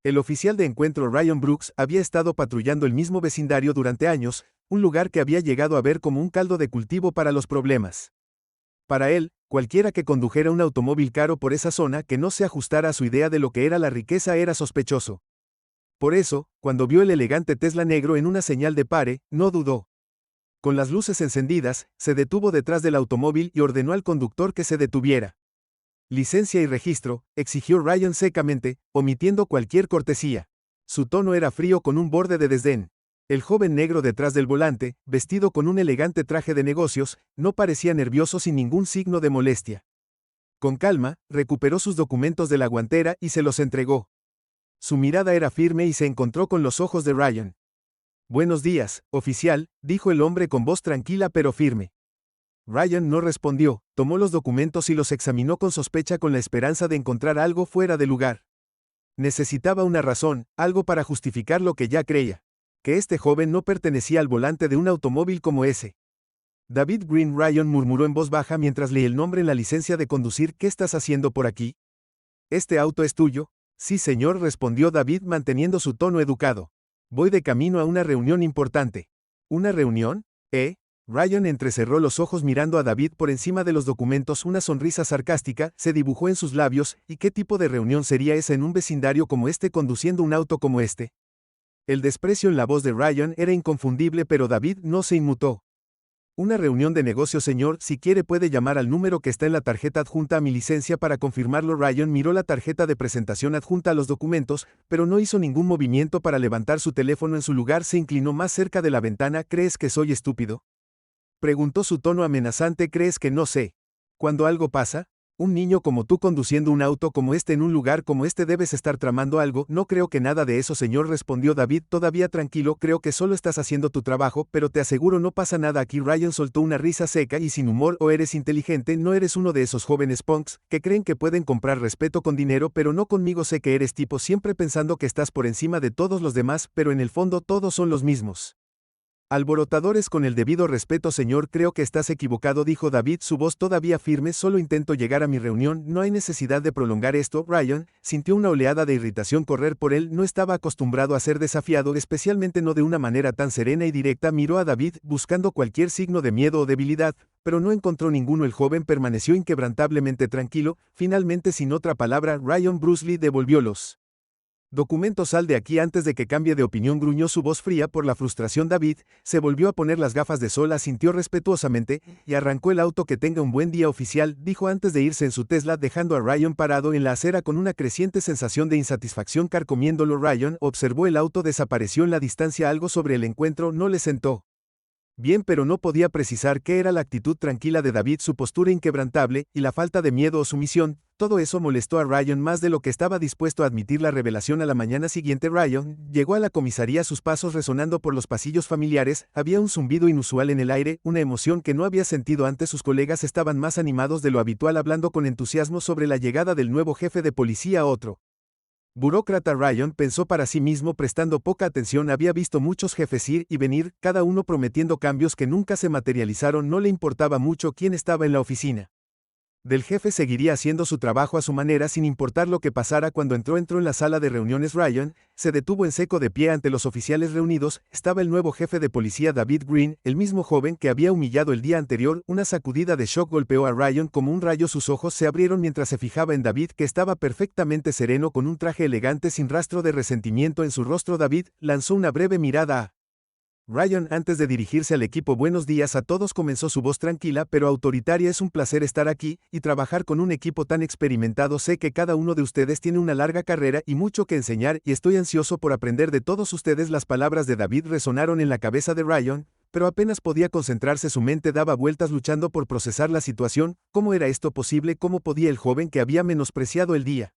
El oficial de encuentro Ryan Brooks había estado patrullando el mismo vecindario durante años, un lugar que había llegado a ver como un caldo de cultivo para los problemas. Para él, cualquiera que condujera un automóvil caro por esa zona que no se ajustara a su idea de lo que era la riqueza era sospechoso. Por eso, cuando vio el elegante Tesla negro en una señal de pare, no dudó. Con las luces encendidas, se detuvo detrás del automóvil y ordenó al conductor que se detuviera. Licencia y registro, exigió Ryan secamente, omitiendo cualquier cortesía. Su tono era frío con un borde de desdén. El joven negro detrás del volante, vestido con un elegante traje de negocios, no parecía nervioso sin ningún signo de molestia. Con calma, recuperó sus documentos de la guantera y se los entregó. Su mirada era firme y se encontró con los ojos de Ryan. «Buenos días, oficial», dijo el hombre con voz tranquila pero firme. Ryan no respondió, tomó los documentos y los examinó con sospecha con la esperanza de encontrar algo fuera de lugar. Necesitaba una razón, algo para justificar lo que ya creía. Que este joven no pertenecía al volante de un automóvil como ese. David Green, Ryan murmuró en voz baja mientras leía el nombre en la licencia de conducir. «¿Qué estás haciendo por aquí?» «¿Este auto es tuyo?» «Sí, señor», respondió David manteniendo su tono educado. «Voy de camino a una reunión importante». «¿Una reunión? Ryan entrecerró los ojos mirando a David por encima de los documentos. Una sonrisa sarcástica se dibujó en sus labios. ¿Y qué tipo de reunión sería esa en un vecindario como este conduciendo un auto como este? El desprecio en la voz de Ryan era inconfundible, pero David no se inmutó. «Una reunión de negocios, señor. Si quiere puede llamar al número que está en la tarjeta adjunta a mi licencia para confirmarlo». Ryan miró la tarjeta de presentación adjunta a los documentos, pero no hizo ningún movimiento para levantar su teléfono. En su lugar se inclinó más cerca de la ventana. «¿Crees que soy estúpido?», preguntó, su tono amenazante. «¿Crees que no sé cuando algo pasa? Un niño como tú conduciendo un auto como este en un lugar como este, debes estar tramando algo». «No creo que nada de eso, señor», respondió David todavía tranquilo. «Creo que solo estás haciendo tu trabajo, pero te aseguro no pasa nada aquí». Ryan soltó una risa seca y sin humor. «O eres inteligente, no eres uno de esos jóvenes punks que creen que pueden comprar respeto con dinero, pero no conmigo. Sé que eres tipo siempre pensando que estás por encima de todos los demás, pero en el fondo todos son los mismos. Alborotadores». «Con el debido respeto, señor, creo que estás equivocado», dijo David, su voz todavía firme. «Solo intento llegar a mi reunión, no hay necesidad de prolongar esto». Ryan sintió una oleada de irritación correr por él. No estaba acostumbrado a ser desafiado, especialmente no de una manera tan serena y directa. Miró a David, buscando cualquier signo de miedo o debilidad, pero no encontró ninguno. El joven permaneció inquebrantablemente tranquilo. Finalmente, sin otra palabra, Ryan bruscamente devolvió los documentos. «Sal de aquí antes de que cambie de opinión», gruñó su voz fría por la frustración. David se volvió a poner las gafas de sol, asintió respetuosamente y arrancó el auto. «Que tenga un buen día, oficial», dijo antes de irse en su Tesla, dejando a Ryan parado en la acera con una creciente sensación de insatisfacción carcomiéndolo. Ryan observó el auto, desapareció en la distancia. Algo sobre el encuentro no le sentó bien, pero no podía precisar qué era. La actitud tranquila de David, su postura inquebrantable, y la falta de miedo o sumisión, todo eso molestó a Ryan más de lo que estaba dispuesto a admitir. La revelación. A la mañana siguiente Ryan llegó a la comisaría, sus pasos resonando por los pasillos familiares. Había un zumbido inusual en el aire, una emoción que no había sentido antes. Sus colegas estaban más animados de lo habitual, hablando con entusiasmo sobre la llegada del nuevo jefe de policía. Otro burócrata. Ryan pensó para sí mismo, prestando poca atención. Había visto muchos jefes ir y venir, cada uno prometiendo cambios que nunca se materializaron. No le importaba mucho quién estaba en la oficina del jefe, seguiría haciendo su trabajo a su manera sin importar lo que pasara. Cuando entró en la sala de reuniones, Ryan se detuvo en seco de pie ante los oficiales reunidos. Estaba el nuevo jefe de policía, David Green, el mismo joven que había humillado el día anterior. Una sacudida de shock golpeó a Ryan como un rayo. Sus ojos se abrieron mientras se fijaba en David, que estaba perfectamente sereno con un traje elegante sin rastro de resentimiento en su rostro. David lanzó una breve mirada a Ryan antes de dirigirse al equipo. «Buenos días a todos», comenzó su voz tranquila pero autoritaria. «Es un placer estar aquí y trabajar con un equipo tan experimentado. Sé que cada uno de ustedes tiene una larga carrera y mucho que enseñar, y estoy ansioso por aprender de todos ustedes». Las palabras de David resonaron en la cabeza de Ryan, pero apenas podía concentrarse. Su mente daba vueltas luchando por procesar la situación. ¿Cómo era esto posible? ¿Cómo podía el joven que había menospreciado el día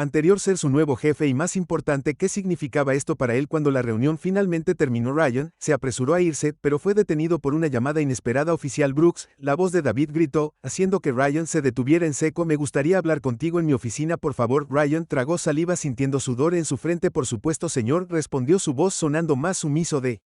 anterior ser su nuevo jefe? Y más importante, ¿qué significaba esto para él? Cuando la reunión finalmente terminó, Ryan se apresuró a irse, pero fue detenido por una llamada inesperada. «Oficial Brooks», la voz de David gritó, haciendo que Ryan se detuviera en seco. «Me gustaría hablar contigo en mi oficina, por favor». Ryan tragó saliva sintiendo sudor en su frente. «Por supuesto, señor», respondió, su voz sonando más sumiso de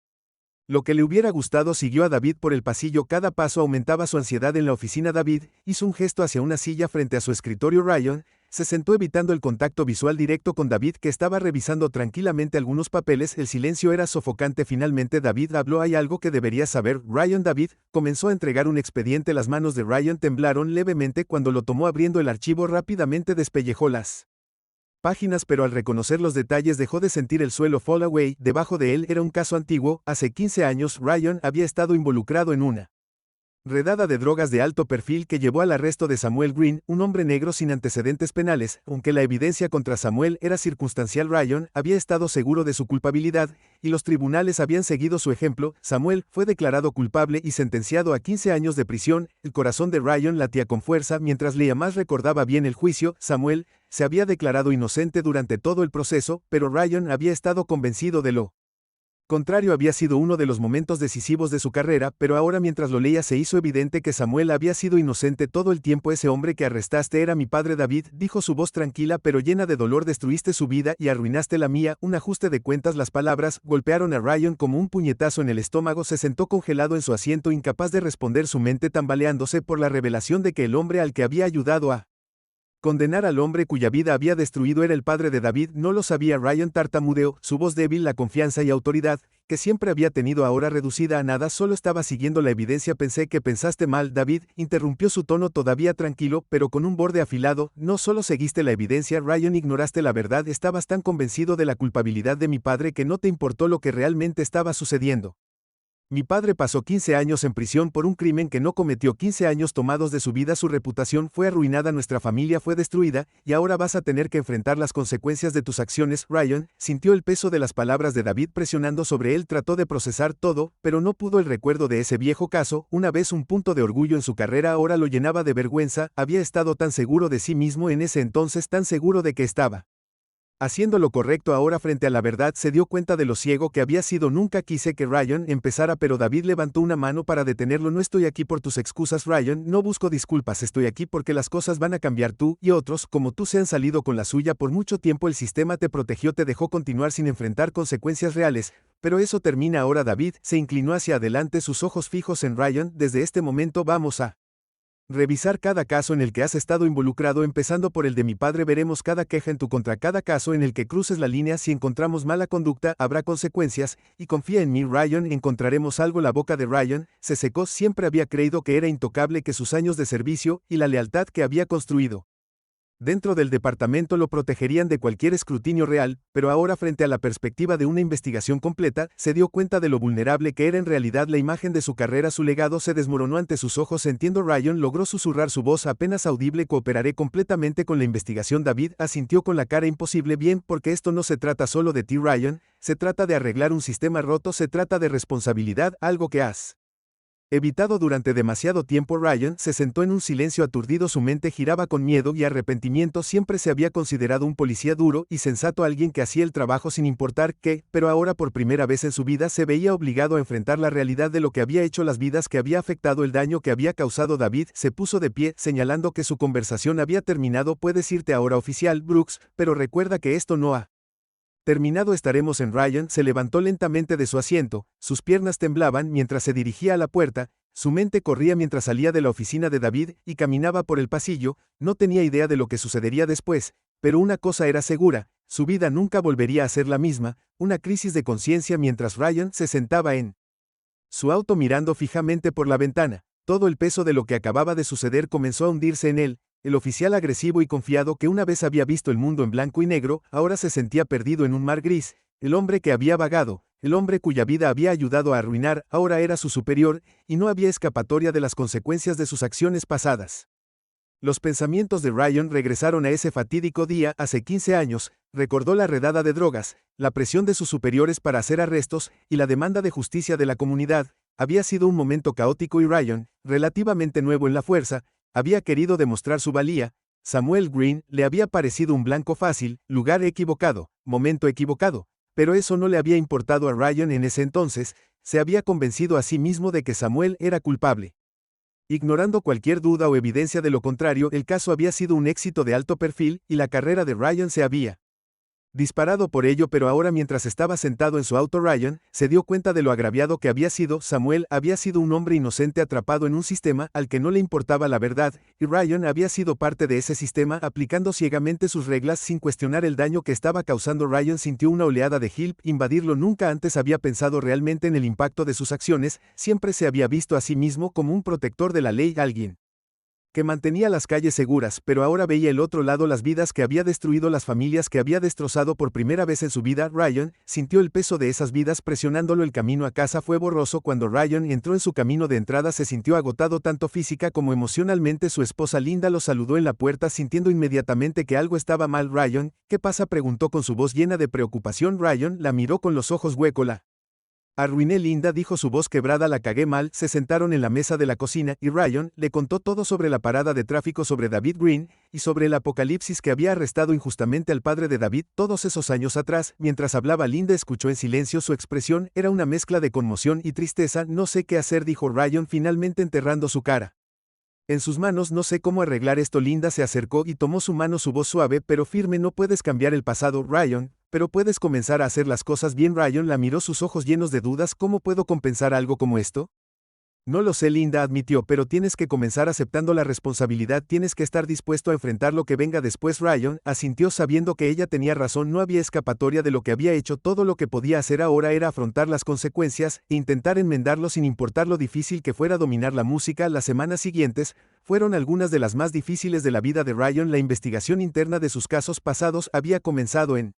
lo que le hubiera gustado. Siguió a David por el pasillo. Cada paso aumentaba su ansiedad en la oficina. David hizo un gesto hacia una silla frente a su escritorio. Ryan se sentó evitando el contacto visual directo con David, que estaba revisando tranquilamente algunos papeles. El silencio era sofocante. Finalmente David habló. Hay algo que deberías saber, Ryan. David comenzó a entregar un expediente. Las manos de Ryan temblaron levemente cuando lo tomó. Abriendo el archivo rápidamente despellejó las páginas, pero al reconocer los detalles dejó de sentir el suelo. Fall Away, debajo de él, era un caso antiguo. Hace 15 años, Ryan había estado involucrado en una redada de drogas de alto perfil que llevó al arresto de Samuel Green, un hombre negro sin antecedentes penales. Aunque la evidencia contra Samuel era circunstancial, Ryan había estado seguro de su culpabilidad, y los tribunales habían seguido su ejemplo. Samuel fue declarado culpable y sentenciado a 15 años de prisión. El corazón de Ryan latía con fuerza mientras leía más. Recordaba bien el juicio. Samuel se había declarado inocente durante todo el proceso, pero Ryan había estado convencido de lo contrario. Había sido uno de los momentos decisivos de su carrera, pero ahora mientras lo leía se hizo evidente que Samuel había sido inocente todo el tiempo. Ese hombre que arrestaste era mi padre. David dijo, su voz tranquila pero llena de dolor. Destruiste su vida y arruinaste la mía. Un ajuste de cuentas. Las palabras golpearon a Ryan como un puñetazo en el estómago. Se sentó congelado en su asiento, incapaz de responder, su mente tambaleándose por la revelación de que el hombre al que había ayudado a condenar al hombre cuya vida había destruido era el padre de David. No lo sabía. Ryan tartamudeó, su voz débil. La confianza y autoridad que siempre había tenido ahora reducida a nada. Solo estaba siguiendo la evidencia. Pensé que pensaste mal, David, interrumpió, su tono todavía tranquilo, pero con un borde afilado. No solo seguiste la evidencia, Ryan, ignoraste la verdad. Estabas tan convencido de la culpabilidad de mi padre que no te importó lo que realmente estaba sucediendo. Mi padre pasó 15 años en prisión por un crimen que no cometió. 15 años tomados de su vida. Su reputación fue arruinada, nuestra familia fue destruida, y ahora vas a tener que enfrentar las consecuencias de tus acciones. Ryan sintió el peso de las palabras de David presionando sobre él. Trató de procesar todo, pero no pudo. El recuerdo de ese viejo caso, una vez un punto de orgullo en su carrera, ahora lo llenaba de vergüenza. Había estado tan seguro de sí mismo en ese entonces, tan seguro de que estaba haciendo lo correcto. Ahora, frente a la verdad, se dio cuenta de lo ciego que había sido. Nunca quise que Ryan empezara, pero David levantó una mano para detenerlo. No estoy aquí por tus excusas, Ryan, no busco disculpas. Estoy aquí porque las cosas van a cambiar. Tú y otros como tú se han salido con la suya por mucho tiempo. El sistema te protegió, te dejó continuar sin enfrentar consecuencias reales, pero eso termina ahora. David se inclinó hacia adelante, sus ojos fijos en Ryan. Desde este momento vamos a revisar cada caso en el que has estado involucrado, empezando por el de mi padre. Veremos cada queja en tu contra, cada caso en el que cruces la línea. Si encontramos mala conducta, habrá consecuencias, y confía en mí, Ryan, encontraremos algo. La boca de Ryan se secó. Siempre había creído que era intocable, que sus años de servicio y la lealtad que había construido dentro del departamento lo protegerían de cualquier escrutinio real, pero ahora, frente a la perspectiva de una investigación completa, se dio cuenta de lo vulnerable que era en realidad la imagen de su carrera. Su legado se desmoronó ante sus ojos. Entiendo, Ryan logró susurrar, su voz apenas audible. Cooperaré completamente con la investigación. David asintió con la cara. Imposible. Bien, porque esto no se trata solo de ti, Ryan, se trata de arreglar un sistema roto, se trata de responsabilidad, algo que has evitado durante demasiado tiempo. Ryan se sentó en un silencio aturdido. Su mente giraba con miedo y arrepentimiento. Siempre se había considerado un policía duro y sensato, alguien que hacía el trabajo sin importar qué, pero ahora por primera vez en su vida se veía obligado a enfrentar la realidad de lo que había hecho, las vidas que había afectado, el daño que había causado. David se puso de pie, señalando que su conversación había terminado. Puedes irte ahora, oficial Brooks, pero recuerda que esto no ha terminado. Estaremos en. Ryan se levantó lentamente de su asiento, sus piernas temblaban mientras se dirigía a la puerta, su mente corría mientras salía de la oficina de David y caminaba por el pasillo. No tenía idea de lo que sucedería después, pero una cosa era segura, su vida nunca volvería a ser la misma. Una crisis de conciencia mientras Ryan se sentaba en su auto mirando fijamente por la ventana. Todo el peso de lo que acababa de suceder comenzó a hundirse en él. El oficial agresivo y confiado que una vez había visto el mundo en blanco y negro, ahora se sentía perdido en un mar gris. El hombre que había vagado, el hombre cuya vida había ayudado a arruinar, ahora era su superior, y no había escapatoria de las consecuencias de sus acciones pasadas. Los pensamientos de Ryan regresaron a ese fatídico día hace 15 años. Recordó la redada de drogas, la presión de sus superiores para hacer arrestos, y la demanda de justicia de la comunidad. Había sido un momento caótico y Ryan, relativamente nuevo en la fuerza, había querido demostrar su valía. Samuel Green le había parecido un blanco fácil, lugar equivocado, momento equivocado, pero eso no le había importado a Ryan en ese entonces. Se había convencido a sí mismo de que Samuel era culpable. Ignorando cualquier duda o evidencia de lo contrario, el caso había sido un éxito de alto perfil, y la carrera de Ryan se había Disparado por ello, pero ahora mientras estaba sentado en su auto, Ryan se dio cuenta de lo agraviado que había sido. Samuel había sido un hombre inocente atrapado en un sistema al que no le importaba la verdad, y Ryan había sido parte de ese sistema aplicando ciegamente sus reglas sin cuestionar el daño que estaba causando. Ryan sintió una oleada de Hilp invadirlo. Nunca antes había pensado realmente en el impacto de sus acciones, siempre se había visto a sí mismo como un protector de la ley, alguien que mantenía las calles seguras, pero ahora veía el otro lado, las vidas que había destruido, las familias que había destrozado por primera vez en su vida. Ryan sintió el peso de esas vidas presionándolo. El camino a casa fue borroso. Cuando Ryan entró en su camino de entrada se sintió agotado tanto física como emocionalmente. Su esposa Linda lo saludó en la puerta, sintiendo inmediatamente que algo estaba mal. Ryan, ¿qué pasa?, preguntó con su voz llena de preocupación. Ryan la miró con los ojos huecos. La arruiné, Linda, dijo su voz quebrada. La cagué mal. Se sentaron en la mesa de la cocina, y Ryan le contó todo sobre la parada de tráfico, sobre David Green, y sobre el apocalipsis que había arrestado injustamente al padre de David todos esos años atrás. Mientras hablaba, Linda escuchó en silencio. Su expresión era una mezcla de conmoción y tristeza. No sé qué hacer, dijo Ryan, finalmente enterrando su cara en sus manos. No sé cómo arreglar esto. Linda se acercó y tomó su mano, su voz suave pero firme. No puedes cambiar el pasado, Ryan, pero puedes comenzar a hacer las cosas bien. Ryan la miró, sus ojos llenos de dudas. ¿Cómo puedo compensar algo como esto? No lo sé, Linda admitió, pero tienes que comenzar aceptando la responsabilidad. Tienes que estar dispuesto a enfrentar lo que venga después. Ryan asintió sabiendo que ella tenía razón. No había escapatoria de lo que había hecho. Todo lo que podía hacer ahora era afrontar las consecuencias e intentar enmendarlo sin importar lo difícil que fuera. Dominar la música. Las semanas siguientes fueron algunas de las más difíciles de la vida de Ryan. La investigación interna de sus casos pasados había comenzado en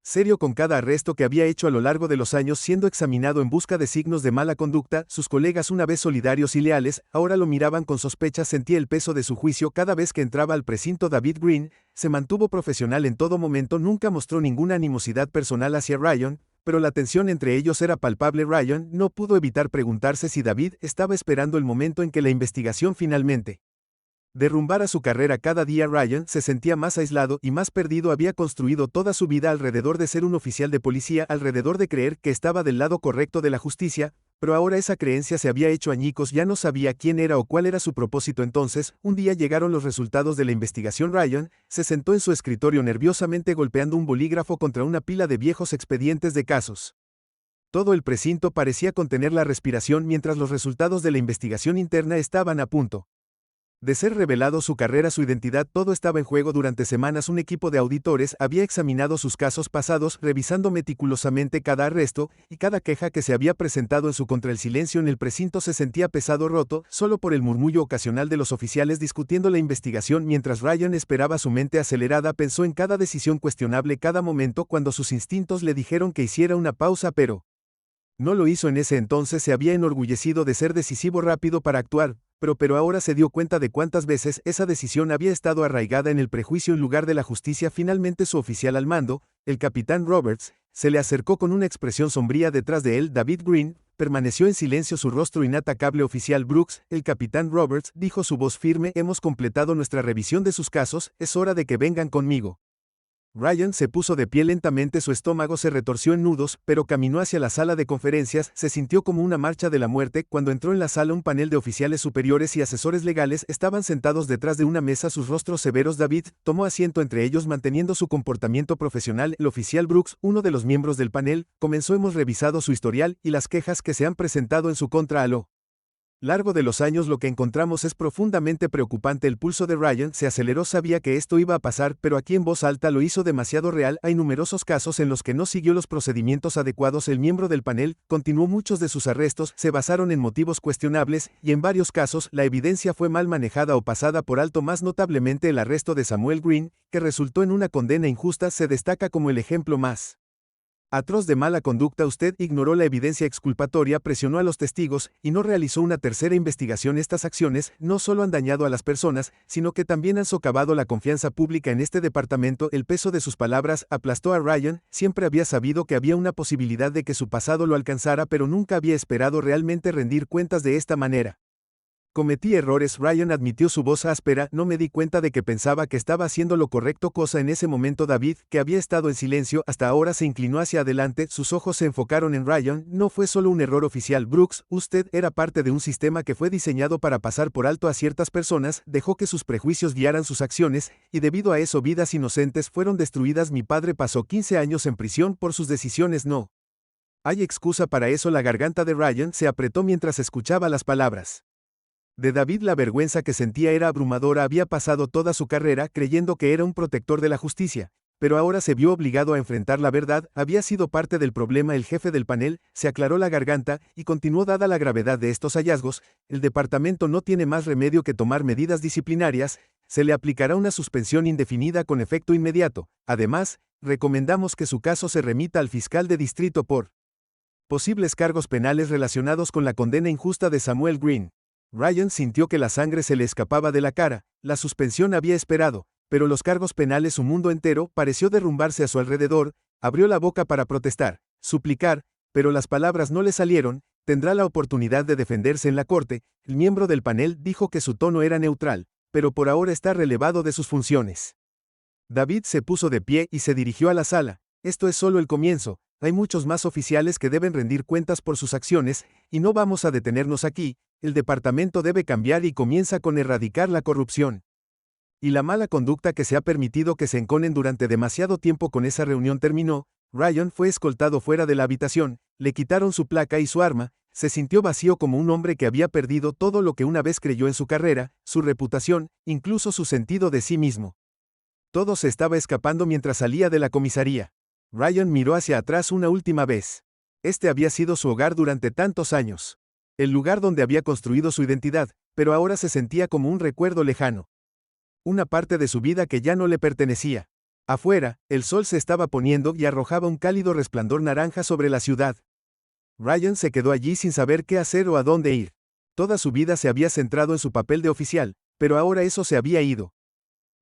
serio, con cada arresto que había hecho a lo largo de los años, siendo examinado en busca de signos de mala conducta. Sus colegas, una vez solidarios y leales, ahora lo miraban con sospecha. Sentía el peso de su juicio cada vez que entraba al precinto. David Green se mantuvo profesional en todo momento, nunca mostró ninguna animosidad personal hacia Ryan, pero la tensión entre ellos era palpable. Ryan no pudo evitar preguntarse si David estaba esperando el momento en que la investigación finalmente derrumbara su carrera. Cada día Ryan se sentía más aislado y más perdido. Había construido toda su vida alrededor de ser un oficial de policía, alrededor de creer que estaba del lado correcto de la justicia, pero ahora esa creencia se había hecho añicos. Ya no sabía quién era o cuál era su propósito. Entonces, un día llegaron los resultados de la investigación. Ryan se sentó en su escritorio nerviosamente, golpeando un bolígrafo contra una pila de viejos expedientes de casos. Todo el precinto parecía contener la respiración mientras los resultados de la investigación interna estaban a punto de ser revelado. Su carrera, su identidad, todo estaba en juego. Durante semanas un equipo de auditores había examinado sus casos pasados, revisando meticulosamente cada arresto y cada queja que se había presentado en su contra. El silencio en el precinto se sentía pesado, roto solo por el murmullo ocasional de los oficiales discutiendo la investigación. Mientras Ryan esperaba, su mente acelerada pensó en cada decisión cuestionable, cada momento cuando sus instintos le dijeron que hiciera una pausa, pero no lo hizo. En ese entonces se había enorgullecido de ser decisivo, rápido para actuar, pero ahora se dio cuenta de cuántas veces esa decisión había estado arraigada en el prejuicio en lugar de la justicia. Finalmente su oficial al mando, el capitán Roberts, se le acercó con una expresión sombría. Detrás de él, David Green permaneció en silencio, su rostro inatacable. Oficial Brooks, el capitán Roberts, dijo, su voz firme, hemos completado nuestra revisión de sus casos, es hora de que vengan conmigo. Ryan se puso de pie lentamente, su estómago se retorció en nudos, pero caminó hacia la sala de conferencias. Se sintió como una marcha de la muerte. Cuando entró en la sala, un panel de oficiales superiores y asesores legales estaban sentados detrás de una mesa, sus rostros severos. David tomó asiento entre ellos, manteniendo su comportamiento profesional. El oficial Brooks, uno de los miembros del panel, comenzó. Hemos revisado su historial y las quejas que se han presentado en su contra a lo largo de los años. Lo que encontramos es profundamente preocupante. El pulso de Ryan se aceleró. Sabía que esto iba a pasar, pero aquí en voz alta lo hizo demasiado real. Hay numerosos casos en los que no siguió los procedimientos adecuados. El miembro del panel continuó, muchos de sus arrestos se basaron en motivos cuestionables, y en varios casos la evidencia fue mal manejada o pasada por alto. Más notablemente el arresto de Samuel Green, que resultó en una condena injusta, se destaca como el ejemplo más atroz de mala conducta. Usted ignoró la evidencia exculpatoria, presionó a los testigos y no realizó una tercera investigación. Estas acciones no solo han dañado a las personas, sino que también han socavado la confianza pública en este departamento. El peso de sus palabras aplastó a Ryan. Siempre había sabido que había una posibilidad de que su pasado lo alcanzara, pero nunca había esperado realmente rendir cuentas de esta manera. Cometí errores, Ryan admitió, su voz áspera, no me di cuenta de que pensaba que estaba haciendo lo correcto. Cosa en ese momento David, que había estado en silencio hasta ahora, se inclinó hacia adelante, sus ojos se enfocaron en Ryan. No fue solo un error oficial, Brooks, usted era parte de un sistema que fue diseñado para pasar por alto a ciertas personas, dejó que sus prejuicios guiaran sus acciones, y debido a eso vidas inocentes fueron destruidas. Mi padre pasó 15 años en prisión por sus decisiones. No hay excusa para eso. La garganta de Ryan se apretó mientras escuchaba las palabras de David. La vergüenza que sentía era abrumadora. Había pasado toda su carrera creyendo que era un protector de la justicia, pero ahora se vio obligado a enfrentar la verdad. Había sido parte del problema. El jefe del panel se aclaró la garganta y continuó: dada la gravedad de estos hallazgos, el departamento no tiene más remedio que tomar medidas disciplinarias. Se le aplicará una suspensión indefinida con efecto inmediato. Además, recomendamos que su caso se remita al fiscal de distrito por posibles cargos penales relacionados con la condena injusta de Samuel Green. Ryan sintió que la sangre se le escapaba de la cara. La suspensión había esperado, pero los cargos penales, su mundo entero pareció derrumbarse a su alrededor. Abrió la boca para protestar, suplicar, pero las palabras no le salieron. Tendrá la oportunidad de defenderse en la corte. El miembro del panel dijo que su tono era neutral, pero por ahora está relevado de sus funciones. David se puso de pie y se dirigió a la sala. Esto es solo el comienzo. Hay muchos más oficiales que deben rendir cuentas por sus acciones, y no vamos a detenernos aquí. El departamento debe cambiar y comienza con erradicar la corrupción y la mala conducta que se ha permitido que se enconen durante demasiado tiempo. Con esa reunión terminó, Ryan fue escoltado fuera de la habitación, le quitaron su placa y su arma, se sintió vacío como un hombre que había perdido todo lo que una vez creyó en su carrera, su reputación, incluso su sentido de sí mismo. Todo se estaba escapando mientras salía de la comisaría. Ryan miró hacia atrás una última vez. Este había sido su hogar durante tantos años. El lugar donde había construido su identidad, pero ahora se sentía como un recuerdo lejano. Una parte de su vida que ya no le pertenecía. Afuera, el sol se estaba poniendo y arrojaba un cálido resplandor naranja sobre la ciudad. Ryan se quedó allí sin saber qué hacer o a dónde ir. Toda su vida se había centrado en su papel de oficial, pero ahora eso se había ido.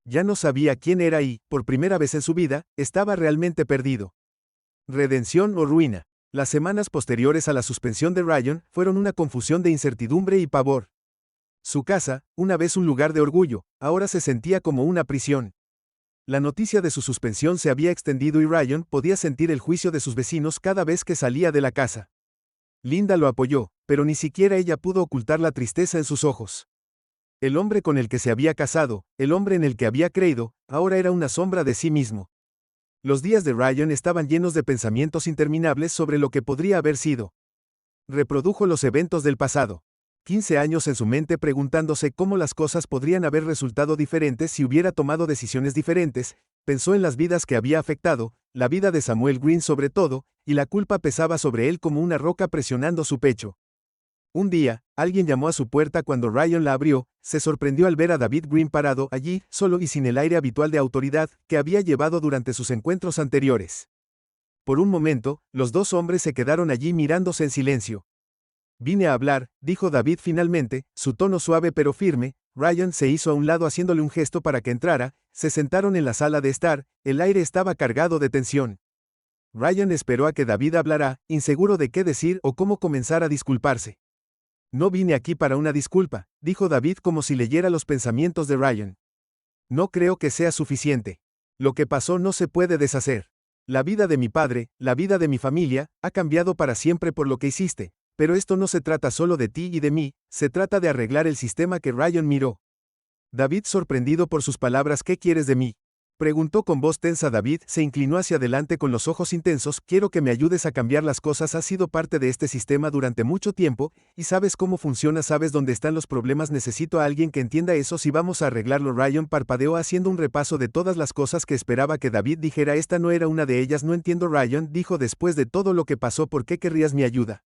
Ya no sabía quién era y, por primera vez en su vida, estaba realmente perdido. Redención o ruina. Las semanas posteriores a la suspensión de Ryan fueron una confusión de incertidumbre y pavor. Su casa, una vez un lugar de orgullo, ahora se sentía como una prisión. La noticia de su suspensión se había extendido y Ryan podía sentir el juicio de sus vecinos cada vez que salía de la casa. Linda lo apoyó, pero ni siquiera ella pudo ocultar la tristeza en sus ojos. El hombre con el que se había casado, el hombre en el que había creído, ahora era una sombra de sí mismo. Los días de Ryan estaban llenos de pensamientos interminables sobre lo que podría haber sido. Reprodujo los eventos del pasado. 15 años en su mente preguntándose cómo las cosas podrían haber resultado diferentes si hubiera tomado decisiones diferentes. Pensó en las vidas que había afectado, la vida de Samuel Green sobre todo, y la culpa pesaba sobre él como una roca presionando su pecho. Un día, alguien llamó a su puerta. Cuando Ryan la abrió, se sorprendió al ver a David Green parado allí, solo y sin el aire habitual de autoridad que había llevado durante sus encuentros anteriores. Por un momento, los dos hombres se quedaron allí mirándose en silencio. Vine a hablar, dijo David finalmente, su tono suave pero firme. Ryan se hizo a un lado haciéndole un gesto para que entrara. Se sentaron en la sala de estar, el aire estaba cargado de tensión. Ryan esperó a que David hablara, inseguro de qué decir o cómo comenzar a disculparse. No vine aquí para una disculpa, dijo David como si leyera los pensamientos de Ryan. No creo que sea suficiente. Lo que pasó no se puede deshacer. La vida de mi padre, la vida de mi familia, ha cambiado para siempre por lo que hiciste, pero esto no se trata solo de ti y de mí, se trata de arreglar el sistema. Que Ryan miró. David, sorprendido por sus palabras. ¿Qué quieres de mí?, preguntó con voz tensa. David se inclinó hacia adelante con los ojos intensos. Quiero que me ayudes a cambiar las cosas. Has sido parte de este sistema durante mucho tiempo, y sabes cómo funciona, sabes dónde están los problemas. Necesito a alguien que entienda eso. Si vamos a arreglarlo. Ryan parpadeó haciendo un repaso de todas las cosas que esperaba que David dijera. Esta no era una de ellas. No entiendo, Ryan dijo, después de todo lo que pasó, ¿por qué querrías mi ayuda?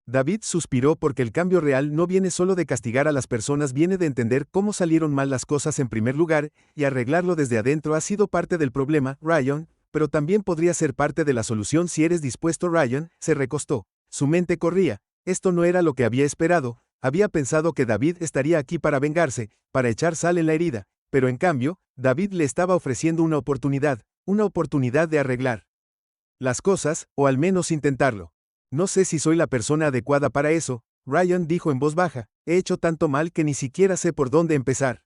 David suspiró porque el cambio real no viene solo de castigar a las personas, viene de entender cómo salieron mal las cosas en primer lugar, y arreglarlo desde adentro. Ha sido parte del problema, Ryan, pero también podría ser parte de la solución si eres dispuesto. Ryan se recostó. Su mente corría. Esto no era lo que había esperado. Había pensado que David estaría aquí para vengarse, para echar sal en la herida, pero en cambio, David le estaba ofreciendo una oportunidad de arreglar las cosas, o al menos intentarlo. No sé si soy la persona adecuada para eso, Ryan dijo en voz baja, he hecho tanto mal que ni siquiera sé por dónde empezar.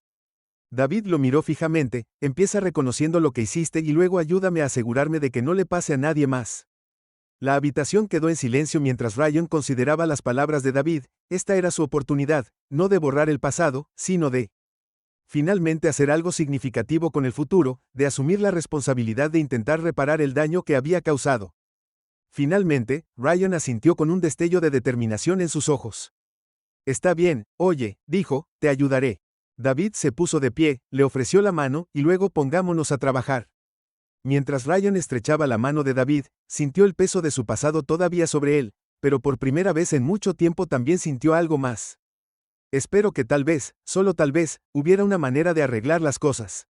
David lo miró fijamente, empieza reconociendo lo que hiciste y luego ayúdame a asegurarme de que no le pase a nadie más. La habitación quedó en silencio mientras Ryan consideraba las palabras de David. Esta era su oportunidad, no de borrar el pasado, sino de finalmente hacer algo significativo con el futuro, de asumir la responsabilidad de intentar reparar el daño que había causado. Finalmente, Ryan asintió con un destello de determinación en sus ojos. Está bien, oye, dijo, te ayudaré. David se puso de pie, le ofreció la mano, y luego pongámonos a trabajar. Mientras Ryan estrechaba la mano de David, sintió el peso de su pasado todavía sobre él, pero por primera vez en mucho tiempo también sintió algo más. Espero que tal vez, solo tal vez, hubiera una manera de arreglar las cosas.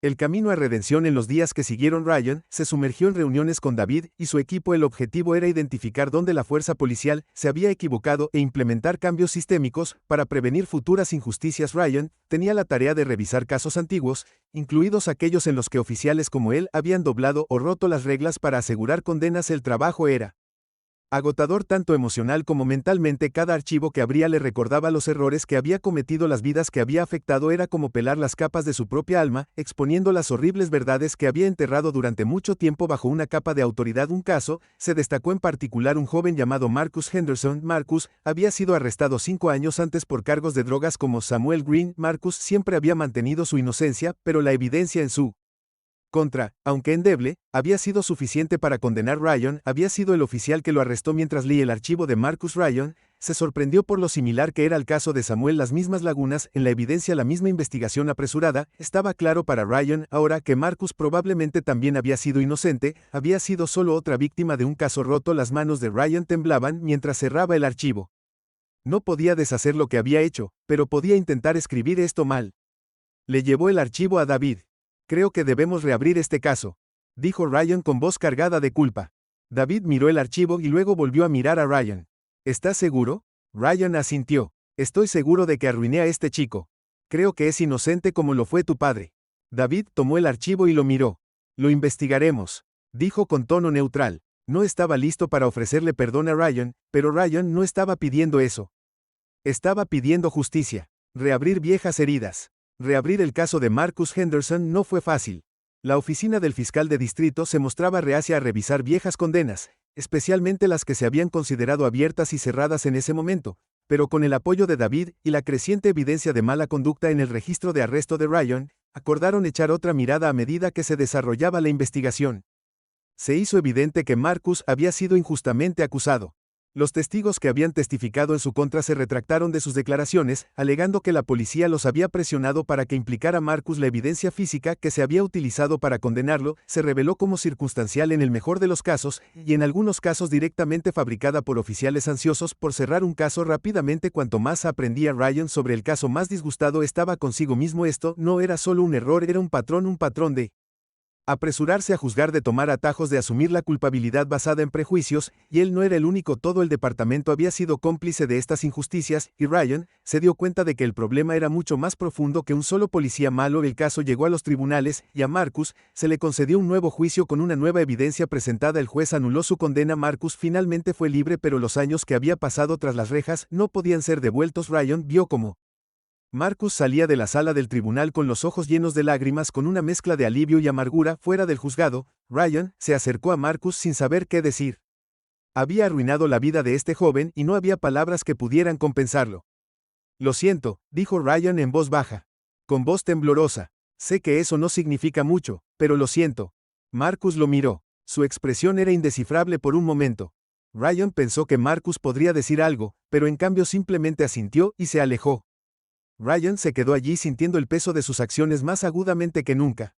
El camino a redención en los días que siguieron Ryan se sumergió en reuniones con David y su equipo. El objetivo era identificar dónde la fuerza policial se había equivocado e implementar cambios sistémicos para prevenir futuras injusticias. Ryan tenía la tarea de revisar casos antiguos, incluidos aquellos en los que oficiales como él habían doblado o roto las reglas para asegurar condenas. El trabajo era agotador tanto emocional como mentalmente. Cada archivo que abría le recordaba los errores que había cometido, las vidas que había afectado. Era como pelar las capas de su propia alma, exponiendo las horribles verdades que había enterrado durante mucho tiempo bajo una capa de autoridad. Un caso se destacó en particular: un joven llamado Marcus Henderson. Marcus había sido arrestado 5 años antes por cargos de drogas como Samuel Green. Marcus siempre había mantenido su inocencia, pero la evidencia en su contra, aunque endeble, había sido suficiente para condenar. Ryan había sido el oficial que lo arrestó. Mientras leía el archivo de Marcus, Ryan se sorprendió por lo similar que era el caso de Samuel. Las mismas lagunas en la evidencia, la misma investigación apresurada. Estaba claro para Ryan ahora que Marcus probablemente también había sido inocente, había sido solo otra víctima de un caso roto. Las manos de Ryan temblaban mientras cerraba el archivo. No podía deshacer lo que había hecho, pero podía intentar escribir esto mal. Le llevó el archivo a David. Creo que debemos reabrir este caso, dijo Ryan con voz cargada de culpa. David miró el archivo y luego volvió a mirar a Ryan. ¿Estás seguro? Ryan asintió. Estoy seguro de que arruiné a este chico. Creo que es inocente como lo fue tu padre. David tomó el archivo y lo miró. Lo investigaremos, dijo con tono neutral. No estaba listo para ofrecerle perdón a Ryan, pero Ryan no estaba pidiendo eso. Estaba pidiendo justicia. Reabrir viejas heridas. Reabrir el caso de Marcus Henderson no fue fácil. La oficina del fiscal de distrito se mostraba reacia a revisar viejas condenas, especialmente las que se habían considerado abiertas y cerradas en ese momento, pero con el apoyo de David y la creciente evidencia de mala conducta en el registro de arresto de Ryan, acordaron echar otra mirada a medida que se desarrollaba la investigación. Se hizo evidente que Marcus había sido injustamente acusado. Los testigos que habían testificado en su contra se retractaron de sus declaraciones, alegando que la policía los había presionado para que implicara a Marcus. La evidencia física que se había utilizado para condenarlo se reveló como circunstancial en el mejor de los casos, y en algunos casos directamente fabricada por oficiales ansiosos por cerrar un caso rápidamente. Cuanto más aprendía Ryan sobre el caso, más disgustado estaba consigo mismo. Esto no era solo un error, era un patrón de apresurarse a juzgar, de tomar atajos, de asumir la culpabilidad basada en prejuicios, y él no era el único. Todo el departamento había sido cómplice de estas injusticias, y Ryan se dio cuenta de que el problema era mucho más profundo que un solo policía malo. El caso llegó a los tribunales, y a Marcus se le concedió un nuevo juicio con una nueva evidencia presentada. El juez anuló su condena. Marcus finalmente fue libre, pero los años que había pasado tras las rejas no podían ser devueltos. Ryan vio cómo Marcus salía de la sala del tribunal con los ojos llenos de lágrimas, con una mezcla de alivio y amargura. Fuera del juzgado, Ryan se acercó a Marcus sin saber qué decir. Había arruinado la vida de este joven y no había palabras que pudieran compensarlo. Lo siento, dijo Ryan en voz baja, con voz temblorosa. Sé que eso no significa mucho, pero lo siento. Marcus lo miró. Su expresión era indescifrable por un momento. Ryan pensó que Marcus podría decir algo, pero en cambio simplemente asintió y se alejó. Ryan se quedó allí sintiendo el peso de sus acciones más agudamente que nunca.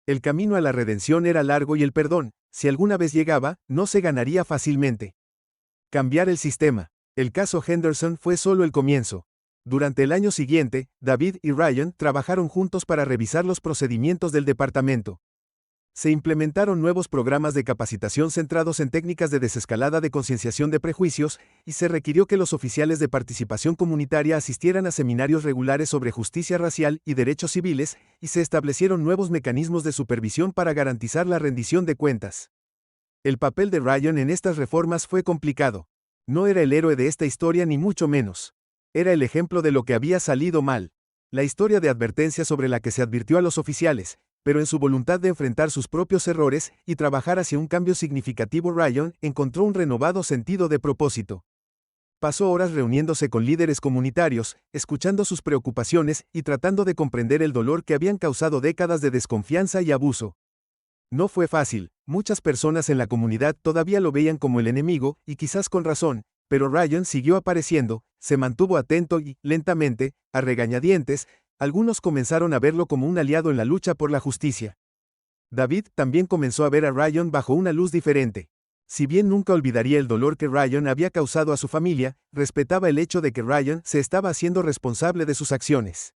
El camino a la redención era largo y el perdón, si alguna vez llegaba, no se ganaría fácilmente. Cambiar el sistema. El caso Henderson fue solo el comienzo. Durante el año siguiente, David y Ryan trabajaron juntos para revisar los procedimientos del departamento. Se implementaron nuevos programas de capacitación centrados en técnicas de desescalada de concienciación de prejuicios, y se requirió que los oficiales de participación comunitaria asistieran a seminarios regulares sobre justicia racial y derechos civiles, y se establecieron nuevos mecanismos de supervisión para garantizar la rendición de cuentas. El papel de Ryan en estas reformas fue complicado. No era el héroe de esta historia ni mucho menos. Era el ejemplo de lo que había salido mal. La historia de advertencia sobre la que se advirtió a los oficiales, pero en su voluntad de enfrentar sus propios errores y trabajar hacia un cambio significativo, Ryan encontró un renovado sentido de propósito. Pasó horas reuniéndose con líderes comunitarios, escuchando sus preocupaciones y tratando de comprender el dolor que habían causado décadas de desconfianza y abuso. No fue fácil, muchas personas en la comunidad todavía lo veían como el enemigo, y quizás con razón, pero Ryan siguió apareciendo, se mantuvo atento y, lentamente, a regañadientes, algunos comenzaron a verlo como un aliado en la lucha por la justicia. David también comenzó a ver a Ryan bajo una luz diferente. Si bien nunca olvidaría el dolor que Ryan había causado a su familia, respetaba el hecho de que Ryan se estaba haciendo responsable de sus acciones.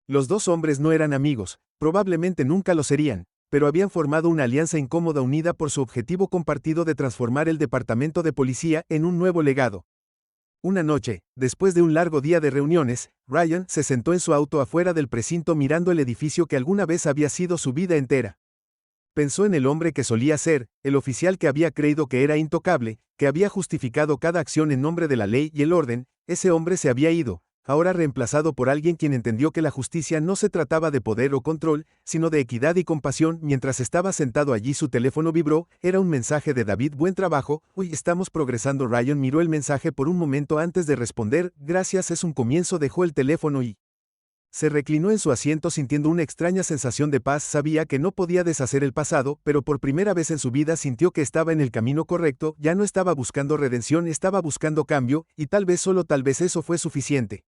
Los dos hombres no eran amigos, probablemente nunca lo serían, pero habían formado una alianza incómoda unida por su objetivo compartido de transformar el departamento de policía en un nuevo legado. Una noche, después de un largo día de reuniones, Ryan se sentó en su auto afuera del precinto mirando el edificio que alguna vez había sido su vida entera. Pensó en el hombre que solía ser, el oficial que había creído que era intocable, que había justificado cada acción en nombre de la ley y el orden. Ese hombre se había ido, ahora reemplazado por alguien quien entendió que la justicia no se trataba de poder o control, sino de equidad y compasión. Mientras estaba sentado allí, su teléfono vibró, era un mensaje de David: buen trabajo, hoy estamos progresando. Ryan miró el mensaje por un momento antes de responder, gracias, es un comienzo. Dejó el teléfono y se reclinó en su asiento sintiendo una extraña sensación de paz. Sabía que no podía deshacer el pasado, pero por primera vez en su vida sintió que estaba en el camino correcto. Ya no estaba buscando redención, estaba buscando cambio, y tal vez, solo tal vez, eso fue suficiente.